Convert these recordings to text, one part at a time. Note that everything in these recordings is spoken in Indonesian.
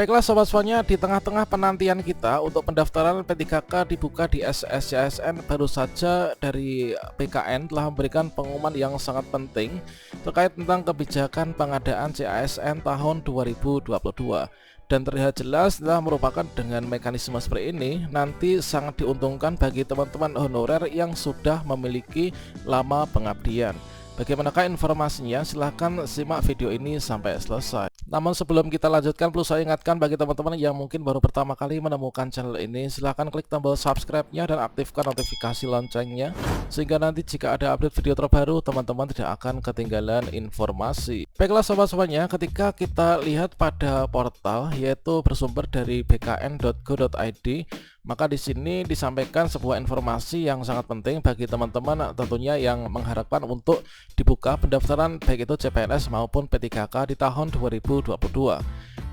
Baiklah sobat semuanya, di tengah-tengah penantian kita untuk pendaftaran P3K dibuka di SSCASN, baru saja dari BKN telah memberikan pengumuman yang sangat penting terkait tentang kebijakan pengadaan CASN tahun 2022. Dan terlihat jelas telah merupakan dengan mekanisme seperti ini nanti sangat diuntungkan bagi teman-teman honorer yang sudah memiliki lama pengabdian. Bagaimanakah informasinya? Silahkan simak video ini sampai selesai. Namun sebelum kita lanjutkan, perlu saya ingatkan bagi teman-teman yang mungkin baru pertama kali menemukan channel ini, silahkan klik tombol subscribe-nya dan aktifkan notifikasi loncengnya, sehingga nanti jika ada update video terbaru, teman-teman tidak akan ketinggalan informasi. Baiklah sobat semuanya, ketika kita lihat pada portal yaitu bersumber dari bkn.go.id, maka di sini disampaikan sebuah informasi yang sangat penting bagi teman-teman tentunya yang mengharapkan untuk dibuka pendaftaran baik itu CPNS maupun P3K di tahun 2022.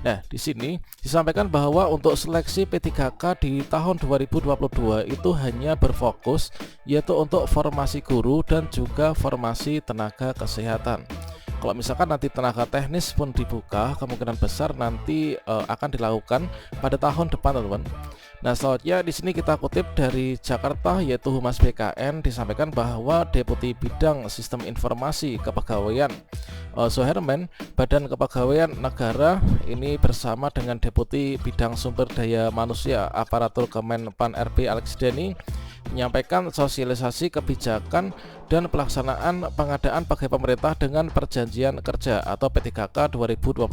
Nah, di sini disampaikan bahwa untuk seleksi P3K di tahun 2022 itu hanya berfokus yaitu untuk formasi guru dan juga formasi tenaga kesehatan. Kalau misalkan nanti tenaga teknis pun dibuka, kemungkinan besar nanti akan dilakukan pada tahun depan, teman-teman. Nah, selanjutnya di sini kita kutip dari Jakarta yaitu Humas BKN, disampaikan bahwa Deputi Bidang Sistem Informasi Kepegawaian Suherman, Badan Kepegawaian Negara ini bersama dengan Deputi Bidang Sumber Daya Manusia Aparatur Kemenpan RB Alex Denny menyampaikan sosialisasi kebijakan dan pelaksanaan pengadaan pegawai pemerintah dengan perjanjian kerja atau P3K 2022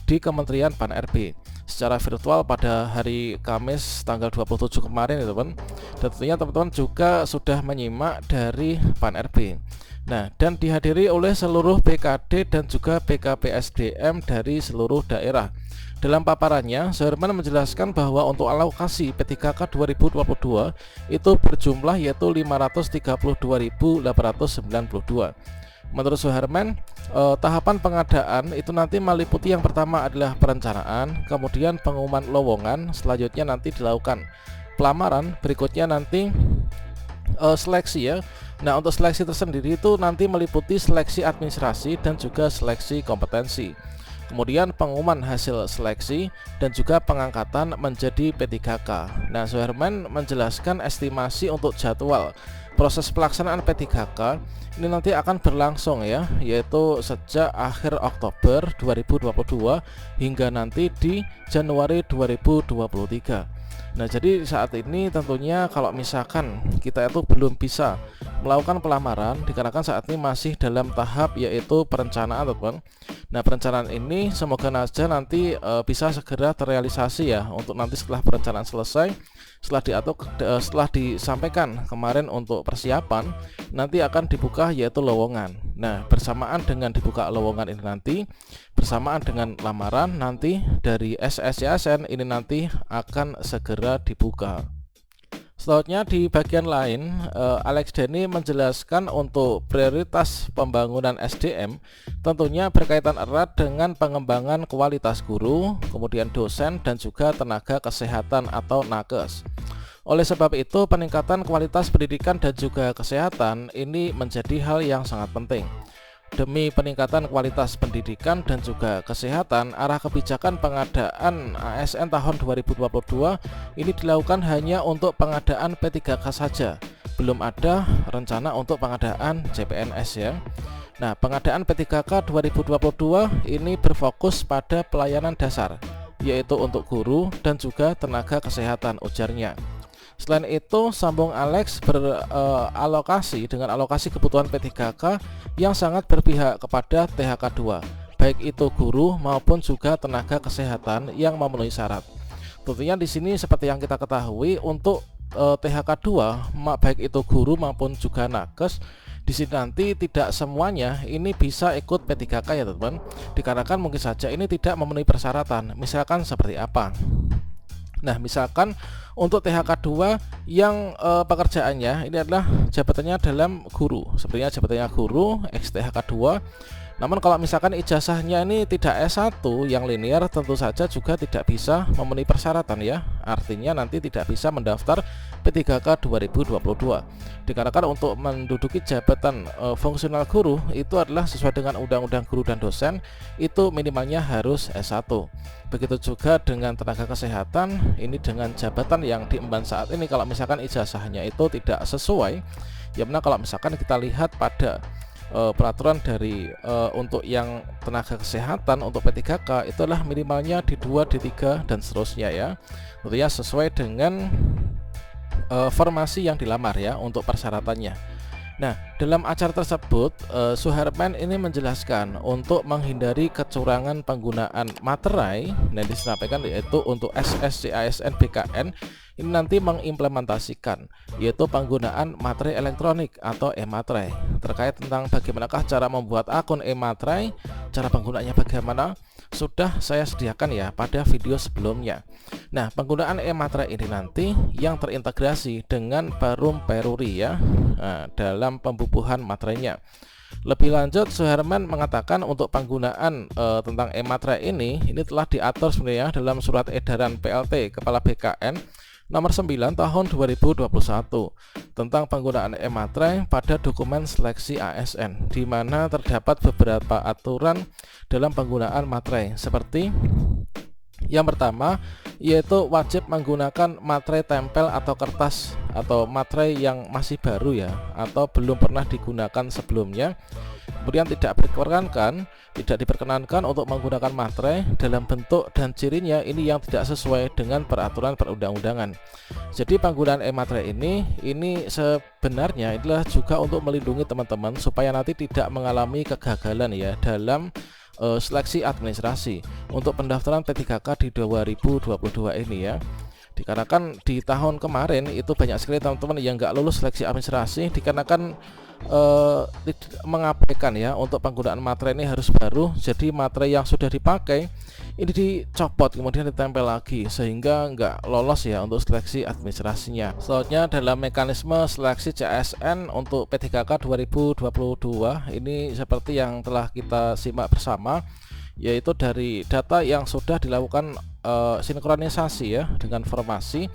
di Kementerian Pan RB secara virtual pada hari Kamis tanggal 27 kemarin, teman-teman. Dan tentunya teman-teman juga sudah menyimak dari Pan RB. Nah, dan dihadiri oleh seluruh BKD dan juga BKPSDM dari seluruh daerah. Dalam paparannya, Suherman menjelaskan bahwa untuk alokasi P3K 2022 itu berjumlah yaitu 532.892. Menurut Suherman, tahapan pengadaan itu nanti meliputi yang pertama adalah perencanaan, kemudian pengumuman lowongan, selanjutnya nanti dilakukan pelamaran, berikutnya nanti seleksi ya. Nah, untuk seleksi tersendiri itu nanti meliputi seleksi administrasi dan juga seleksi kompetensi. Kemudian pengumuman hasil seleksi dan juga pengangkatan menjadi P3K. Nah, Suherman menjelaskan estimasi untuk jadwal proses pelaksanaan P3K ini nanti akan berlangsung ya, yaitu sejak akhir Oktober 2022 hingga nanti di Januari 2023. Nah, jadi saat ini tentunya kalau misalkan kita itu belum bisa melakukan pelamaran dikarenakan saat ini masih dalam tahap yaitu perencanaan, teman. Nah, perencanaan ini semoga saja nanti bisa segera terrealisasi ya, untuk nanti setelah perencanaan selesai, setelah disampaikan kemarin untuk persiapan, nanti akan dibuka yaitu lowongan. Nah, bersamaan dengan dibuka lowongan ini nanti bersamaan dengan lamaran nanti dari SSCASN ini nanti akan segera dibuka. Selanjutnya di bagian lain, Alex Denny menjelaskan untuk prioritas pembangunan SDM tentunya berkaitan erat dengan pengembangan kualitas guru, kemudian dosen dan juga tenaga kesehatan atau nakes. Oleh sebab itu, peningkatan kualitas pendidikan dan juga kesehatan ini menjadi hal yang sangat penting. Demi peningkatan kualitas pendidikan dan juga kesehatan, arah kebijakan pengadaan ASN tahun 2022 ini dilakukan hanya untuk pengadaan P3K saja. Belum ada rencana untuk pengadaan CPNS ya. Nah, pengadaan P3K 2022 ini berfokus pada pelayanan dasar, yaitu untuk guru dan juga tenaga kesehatan, ujarnya. Selain itu, sambung Alex beralokasi dengan alokasi kebutuhan P3K yang sangat berpihak kepada THK2, baik itu guru maupun juga tenaga kesehatan yang memenuhi syarat. Tentunya di sini seperti yang kita ketahui untuk THK2 baik itu guru maupun juga nakes, di sini nanti tidak semuanya ini bisa ikut P3K ya, teman-teman. Dikarenakan mungkin saja ini tidak memenuhi persyaratan. Misalkan seperti apa? Nah, misalkan untuk THK2 yang pekerjaannya ini adalah jabatannya dalam guru, sepertinya jabatannya guru X THK2. Namun kalau misalkan ijazahnya ini tidak S1 yang linear, tentu saja juga tidak bisa memenuhi persyaratan ya. artinya nanti tidak bisa mendaftar P3K 2022. Dikarenakan untuk menduduki jabatan fungsional guru itu adalah sesuai dengan Undang-Undang Guru dan Dosen, itu minimalnya harus S1. Begitu juga dengan tenaga kesehatan, ini dengan jabatan yang diemban saat ini, kalau misalkan ijazahnya itu tidak sesuai, ya benar kalau misalkan kita lihat pada peraturan dari untuk yang tenaga kesehatan untuk P3K itu adalah minimalnya D2, D3 dan seterusnya ya. Tentunya sesuai dengan formasi yang dilamar ya untuk persyaratannya. Nah, dalam acara tersebut Suherman ini menjelaskan untuk menghindari kecurangan penggunaan materai. Nah, disampaikan yaitu untuk SSCASN BKN ini nanti mengimplementasikan yaitu penggunaan materai elektronik atau e-materai. Terkait tentang bagaimanakah cara membuat akun e-materai, cara penggunaannya bagaimana, sudah saya sediakan ya pada video sebelumnya. Nah, penggunaan e-materai ini nanti yang terintegrasi dengan Perum Peruri ya, dalam pembubuhan materainya. Lebih lanjut, Suherman mengatakan untuk penggunaan tentang e-materai ini telah diatur sebenarnya dalam surat edaran PLT Kepala BKN nomor 9 tahun 2021 tentang penggunaan e-materai pada dokumen seleksi ASN, di mana terdapat beberapa aturan dalam penggunaan materai seperti yang pertama yaitu wajib menggunakan materai tempel atau kertas atau materai yang masih baru ya atau belum pernah digunakan sebelumnya. Kemudian tidak diperkenankan untuk menggunakan materai dalam bentuk dan cirinya ini yang tidak sesuai dengan peraturan perundang-undangan. Jadi penggunaan e-materai ini sebenarnya adalah juga untuk melindungi teman-teman supaya nanti tidak mengalami kegagalan ya dalam seleksi administrasi untuk pendaftaran P3K di 2022 ini ya. Dikarenakan di tahun kemarin itu banyak sekali teman-teman yang nggak lulus seleksi administrasi dikarenakan mengabaikan ya untuk penggunaan materai ini harus baru. Jadi materai yang sudah dipakai ini dicopot kemudian ditempel lagi sehingga nggak lolos ya untuk seleksi administrasinya. Selanjutnya dalam mekanisme seleksi CSN untuk P3K 2022 ini seperti yang telah kita simak bersama, yaitu dari data yang sudah dilakukan sinkronisasi ya dengan formasi,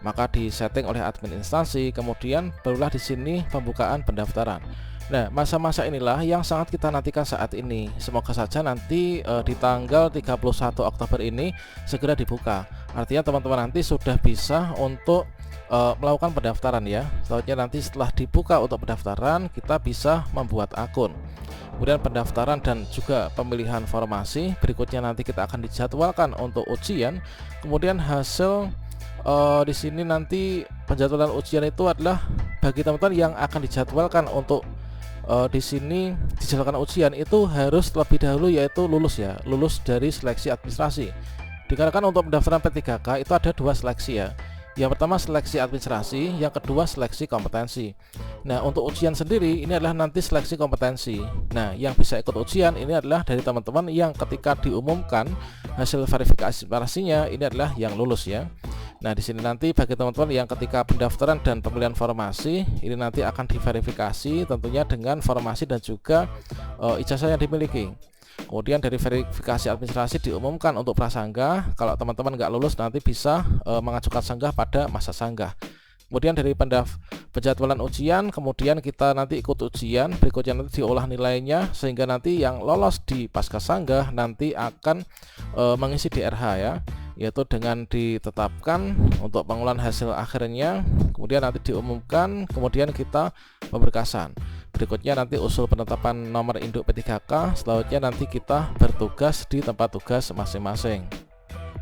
maka disetting oleh admin instansi, kemudian barulah di sini pembukaan pendaftaran. Nah, masa-masa inilah yang sangat kita nantikan saat ini. Semoga saja nanti di tanggal 31 Oktober ini segera dibuka. Artinya teman-teman nanti sudah bisa untuk melakukan pendaftaran ya. Selanjutnya nanti setelah dibuka untuk pendaftaran, kita bisa membuat akun. Kemudian pendaftaran dan juga pemilihan formasi. Berikutnya nanti kita akan dijadwalkan untuk ujian. Kemudian hasil di sini nanti penjadwalan ujian itu adalah bagi teman-teman yang akan dijadwalkan untuk di sini dijadwalkan ujian itu harus terlebih dahulu yaitu lulus dari seleksi administrasi. Dikarenakan untuk pendaftaran P3K itu ada dua seleksi ya. Yang pertama seleksi administrasi, yang kedua seleksi kompetensi. Nah, untuk ujian sendiri ini adalah nanti seleksi kompetensi. Nah, yang bisa ikut ujian ini adalah dari teman-teman yang ketika diumumkan hasil verifikasi administrasinya ini adalah yang lulus ya. Nah, di sini nanti bagi teman-teman yang ketika pendaftaran dan pemilihan formasi ini nanti akan diverifikasi tentunya dengan formasi dan juga ijazah yang dimiliki. Kemudian dari verifikasi administrasi diumumkan untuk prasangga. Kalau teman-teman nggak lulus nanti bisa mengajukan sanggah pada masa sanggah. Kemudian dari penjadwalan ujian, kemudian kita nanti ikut ujian, berikutnya nanti diolah nilainya sehingga nanti yang lolos di pasca sanggah nanti akan mengisi DRH ya, yaitu dengan ditetapkan untuk pengolahan hasil akhirnya, kemudian nanti diumumkan, kemudian kita pemberkasan. Berikutnya nanti usul penetapan nomor induk P3K, selanjutnya nanti kita bertugas di tempat tugas masing-masing.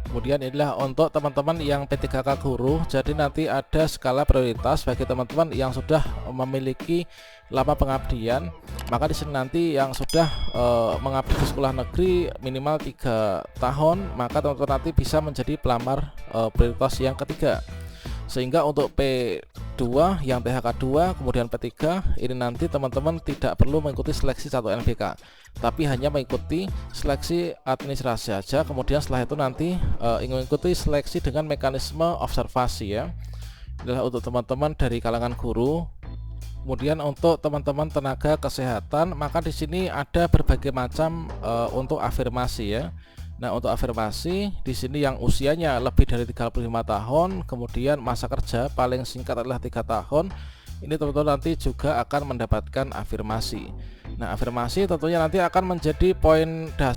Kemudian inilah untuk teman-teman yang P3K guru. Jadi nanti ada skala prioritas bagi teman-teman yang sudah memiliki lama pengabdian. Maka di sini nanti yang sudah mengabdi di sekolah negeri minimal 3 tahun, maka teman-teman nanti bisa menjadi pelamar prioritas yang ketiga. Sehingga untuk P2 yang THK 2 kemudian P3 ini nanti teman-teman tidak perlu mengikuti seleksi 1 NBK, tapi hanya mengikuti seleksi administrasi saja. Kemudian setelah itu nanti mengikuti seleksi dengan mekanisme observasi ya. Adalah untuk teman-teman dari kalangan guru. Kemudian untuk teman-teman tenaga kesehatan, maka di sini ada berbagai macam untuk afirmasi ya. Nah, untuk afirmasi di sini yang usianya lebih dari 35 tahun, kemudian masa kerja paling singkat adalah 3 tahun, ini tentu nanti juga akan mendapatkan afirmasi. Nah, afirmasi tentunya nanti akan menjadi poin dasar